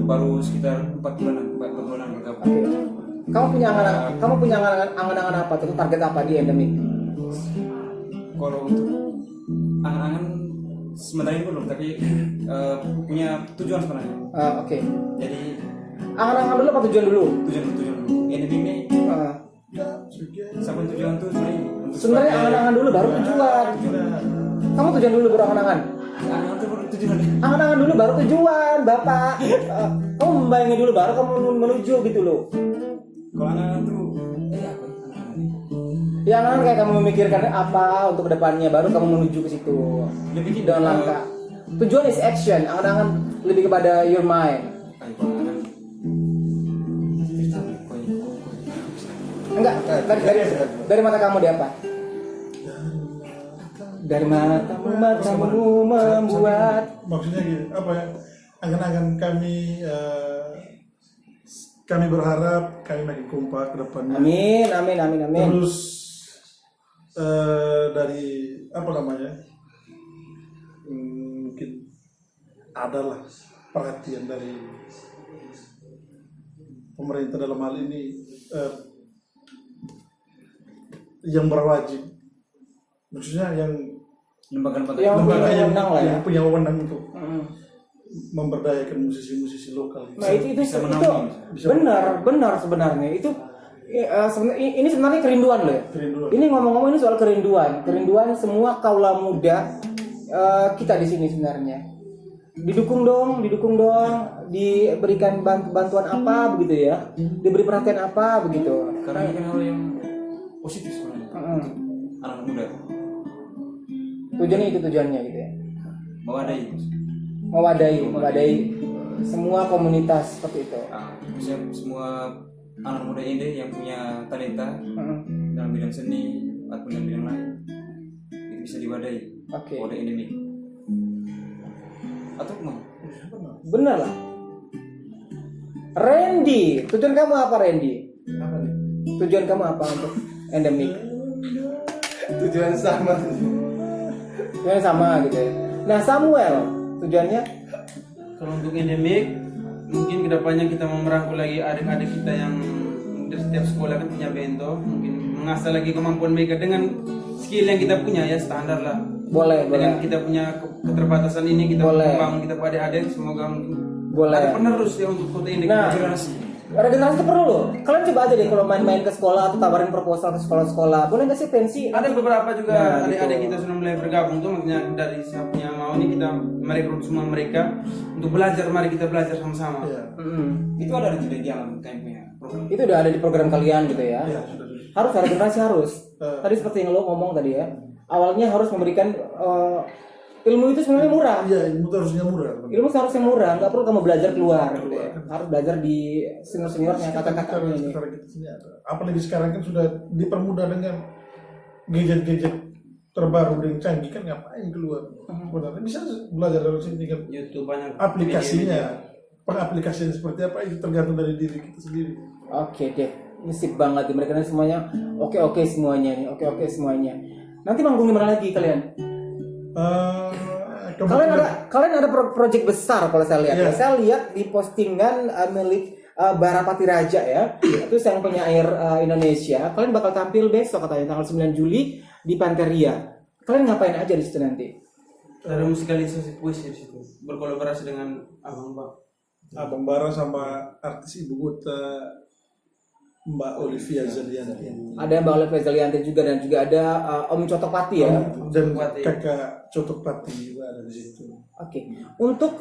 Baru sekitar 4 bulanan bergabung. Oke. Kamu punya angan-angan apa? Itu target apa di Endemic? Kalau untuk angan-angan sebenarnya belum, tapi punya tujuan sebenarnya. Oke. Jadi Angan-angan dulu apa tujuan dulu? tujuan dulu. NMI ini sampai tujuan tuh Sebenarnya angan-angan dulu baru tujuan. Kamu tujuan dulu baru angan-angan. Angan tuh baru tujuan. Angan-angan dulu baru tujuan, Bapak. Kamu membayangin dulu baru kamu menuju gitu loh. Kalau angan tuh apa angan-angan? Ya angan kayak kamu memikirkan apa untuk kedepannya, baru kamu menuju ke situ. Lebih Dengan langkah. Tujuan is action, angan-angan lebih kepada your mind. Ayo kalau angan Enggak, dari mata kamu dia apa? Dari matamu membuat. Maksudnya gitu, apa ya? Angan-angan kami berharap kami makin kompak ke depannya. Amin. Terus dari apa namanya? Mungkin adalah perhatian dari pemerintah dalam hal ini yang berwajib, maksudnya yang lembaga-lembaga Yang wewenang lah ya. yang punya wewenang untuk memberdayakan musisi-musisi lokal. Nah itu menaungi. benar sebenarnya itu ini sebenarnya kerinduan loh ya. Kerinduan. Ini ngomong-ngomong ini soal kerinduan semua kaula muda kita di sini sebenarnya. didukung dong, diberikan bantuan apa begitu ya, diberi perhatian apa begitu. Karena ini kan hal yang positif sebenarnya untuk anak muda. Tujuannya gitu ya. Mewadahi semua komunitas seperti itu. Misalnya semua anak muda ini yang punya talenta dalam bidang seni ataupun dalam bidang lain itu bisa diwadahi oleh endemik. Atau kemana? Benar lah. Randy, tujuan kamu apa Randy? Apa nih? Tujuan kamu apa untuk endemik? Tujuan sama. Tujuannya sama gitu ya. Nah Samuel, tujuannya? Kalau untuk endemik, mungkin kedepannya kita mau merangkul lagi adik-adik kita yang di setiap sekolah kan punya bento, mungkin mengasah lagi kemampuan mereka dengan skill yang kita punya ya, standar lah. Boleh. Dengan kita punya keterbatasan ini, kita Boleh. membangun kita pada adik-adik, semoga mungkin Boleh. ada penerus ya untuk kota ini. Nah, generasi. regenerasi itu perlu loh. Kalian coba aja deh kalau main-main ke sekolah atau tawarin proposal ke sekolah-sekolah. Boleh nggak sih pensi? Ada beberapa juga Nah, adik-adik gitu. kita sudah mulai bergabung tuh, maksudnya dari siapnya mau ini kita merekrut semua mereka untuk belajar, mari kita belajar sama-sama. Iya. Itu ada di dalam kampanye program. Itu udah ada di program kalian gitu ya. Iya, sudah. Harus ada generasi harus. Tadi seperti yang lo ngomong tadi ya. Awalnya harus memberikan ilmu itu sebenarnya murah. Iya, ilmu itu harusnya murah. Ilmu seharusnya murah, nggak perlu kamu belajar keluar gitu ya. Harus belajar di senior-seniornya, kakak-kakaknya ini. Sekarang kita sini ada. Apalagi sekarang kan sudah dipermudah dengan gadget-gadget terbaru dan canggih, kan ngapain keluar? Sebenarnya bisa belajar dari sini tinggal YouTube banyak aplikasinya. Pengaplikasian seperti apa itu tergantung dari diri kita sendiri. Oke deh, ini sip banget nih. Mereka semuanya oke semuanya nih, oke semuanya. Nanti manggung di mana lagi kalian? Kalian ada project besar kalau saya lihat. Iya. Saya lihat di postingan milik Barapati Raja ya. Itu sang penyair Indonesia. Kalian bakal tampil besok katanya tanggal 9 Juli di Panteria. Kalian ngapain aja di situ nanti? Ada musikalisasi puisi di situ, berkolaborasi dengan Abang Bara sama artis ibu kota Mbak Olivia Zalianti. Ada Mbak Olivia Zalianti juga dan juga ada Om Cotopati ya. Dan kakak Cotopati juga ada di situ. Oke. Untuk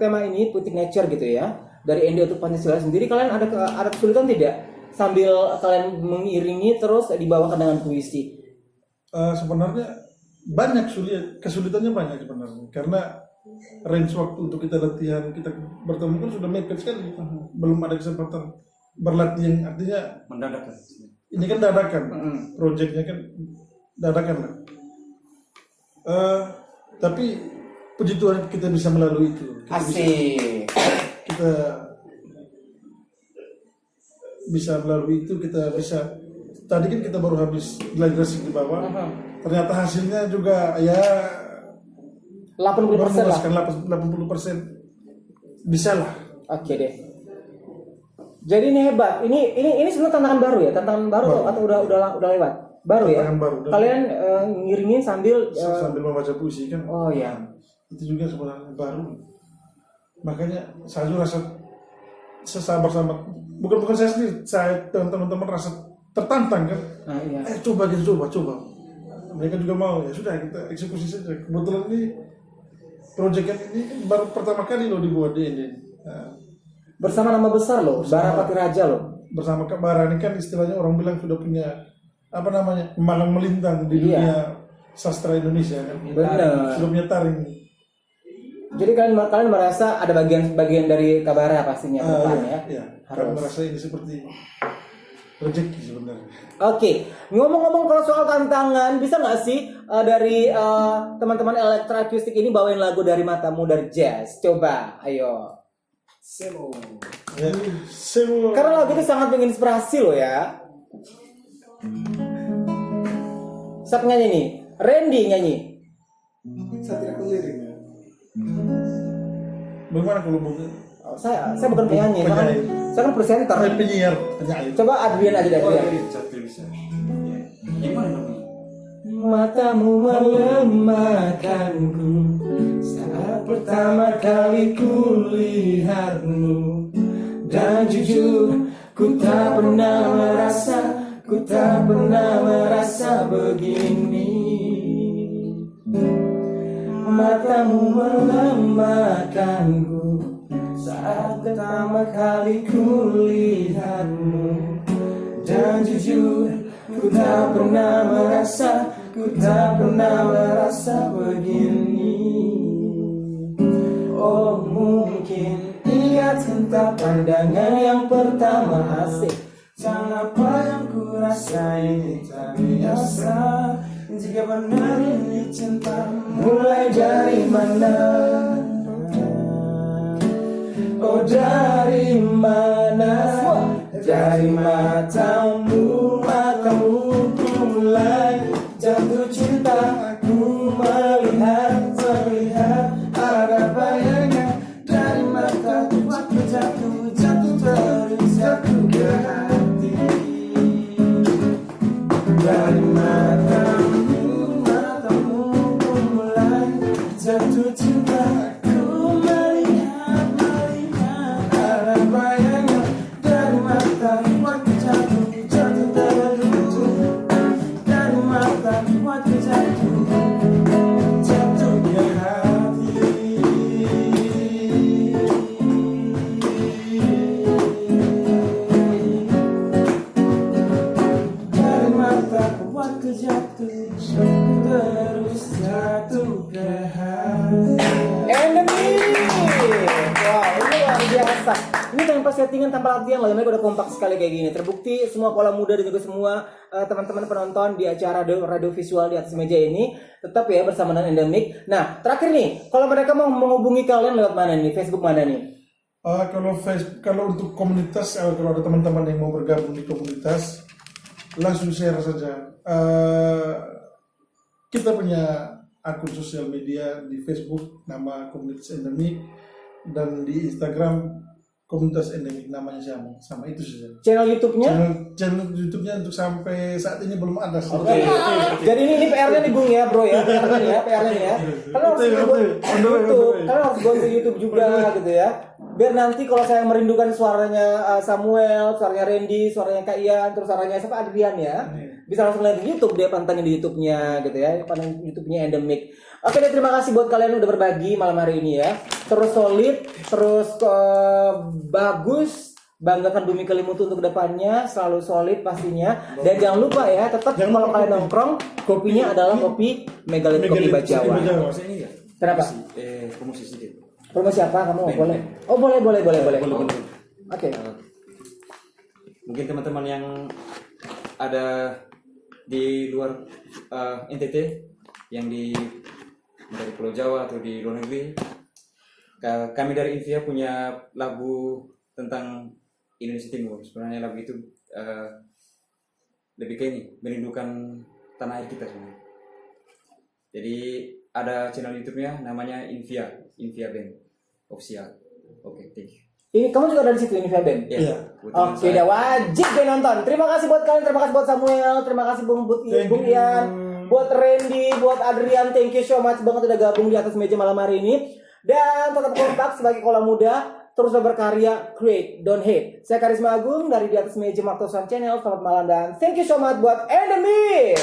tema ini Putik Nature gitu ya. Dari Ende untuk Pancasila sendiri kalian ada kesulitan tidak sambil kalian mengiringi terus dibawakan dengan puisi? Sebenarnya banyak kesulitannya banyak sebenarnya karena range waktu untuk kita latihan, kita bertemu kan sudah mepet sekali. Belum ada kesempatan berlatih yang artinya Mendadak kan? ini kan dadakan, proyeknya kan dadakan lah. Tapi puji Tuhan kita bisa melalui itu. Kita bisa melalui itu, kita bisa. Tadi kan kita baru habis gladiresik di bawah. Ternyata hasilnya juga ya 80% lah. 80% bisa lah. Oke deh. Jadi ini hebat. Ini sebenarnya tantangan baru ya, atau udah lewat? Baru ya. Tantangan baru. Kalian ngiringin sambil membaca puisi kan. Oh ya. Itu juga sebenarnya baru. Makanya saya juga rasa sesabar sama bukan saya sendiri, saya teman-teman rasa tertantang kan. Nah, iya. Coba. Mereka juga mau, ya sudah kita eksekusi saja. Kebetulan ini proyek ini baru pertama kali loh dibuat di ini. Bersama nama besar loh, Barapati Raja loh. Bersama Kak Bara ini kan istilahnya orang bilang sudah punya apa namanya malang melintang di dunia sastra Indonesia kan. Benar. Sudah punya taring. Jadi kalian merasa ada bagian dari Kabara pastinya depan ya. Iya. Kami merasa ini seperti rezeki sebenarnya. Oke, ngomong-ngomong kalau soal tantangan, bisa nggak sih dari teman-teman elektroakustik ini bawain lagu dari Matamu dari Jazz? Coba, ayo. Semo. Ya, Karena lagu itu sangat menginspirasi loh ya. Siapa nyanyi nih? Randy nyanyi. Saya tidak lirik. Bagaimana kalau mau Oh, saya bukan penyanyi, saya kan presenter. penyiar. Coba Adrian aja deh. Satu bisa. Gimana namanya? Matamu melemahkanku saat pertama kali kulihatmu, dan jujur ku tak pernah merasa begini. Matamu melemahkanku saat pertama kali kulihatmu. Dan jujur, ku tak pernah merasa begini. Oh mungkin ingat entah pandangan yang pertama asik. Jangan apa yang ku rasain tak biasa. Jika benar ini cinta, mulai dari mana? Oh dari mana? Dari matamu ku mulai jatuh cinta. Ku melihat ada bayangan dari mata. Waktu jatuh terus jatuh ke hati. Dari matamu ku mulai jatuh cinta. Ku melihat ada bayangan dari mata. Waktu jatuh terus dari mata. Waktu jatuh ke hati. Dari mata waktu jatuh terus jatuh ke hati. Enemy. Wow, ini luar biasa. Ini tanpa settingan, tanpa latihan loh. Mereka udah kompak sekali kayak gini. Terbukti semua pola muda dan juga semua teman-teman penonton di acara radio visual di atas meja ini tetap ya bersama dengan Endemic. Nah, terakhir nih, kalau mereka mau menghubungi kalian lewat mana nih? Facebook mana nih? Kalau untuk komunitas, kalau ada teman-teman yang mau bergabung di komunitas, langsung share saja. Kita punya akun sosial media di Facebook nama komunitas Endemic, dan di Instagram komunitas Endemic, namanya sama itu saja. Channel YouTube-nya? Channel YouTube-nya untuk sampai saat ini belum ada. Oke. Jadi ini PR-nya nih Bung ya, Bro ya. PR-nya nih ya. Kalian harus YouTube, kalian harus go ke YouTube juga gitu ya. Biar nanti kalau saya merindukan suaranya Samuel, suaranya Randy, suaranya Kak Ian, terus suaranya siapa Adrian ya, bisa langsung lihat di YouTube, dia pantengin di YouTube-nya gitu ya, pantengin YouTube-nya Endemic. Oke deh, terima kasih buat kalian yang udah berbagi malam hari ini ya. Terus solid, terus bagus. Banggakan Bumi Kelimutu untuk depannya, selalu solid pastinya. Dan jangan lupa ya, tetap kalau kalian nongkrong, kopinya adalah kopi Megalith Kopi Bajawa. Kenapa? Promosi sedikit. Promosi apa kamu? Boleh. Oh boleh. Oke. Mungkin teman-teman yang ada di luar NTT, yang dari Pulau Jawa atau di luar negeri, kami dari Invia punya lagu tentang Indonesia Timur. Sebenarnya lagu itu lebih kayak ini, merindukan tanah air kita sebenarnya. Jadi ada channel YouTube-nya namanya Invia Band Official. Oke, thank you. Ini kamu juga ada di situ Invia Band? Iya. Oke, udah wajib deh nonton. Terima kasih buat kalian, terima kasih buat Samuel, terima kasih Bung Ian, buat Randy, buat Adrian, thank you so much banget udah gabung di atas meja malam hari ini. Dan tetap kompak sebagai kolam muda, terus berkarya, create, don't hate. Saya Karisma Agung dari di atas meja Martosan Channel. Selamat malam dan thank you so much buat Endemic.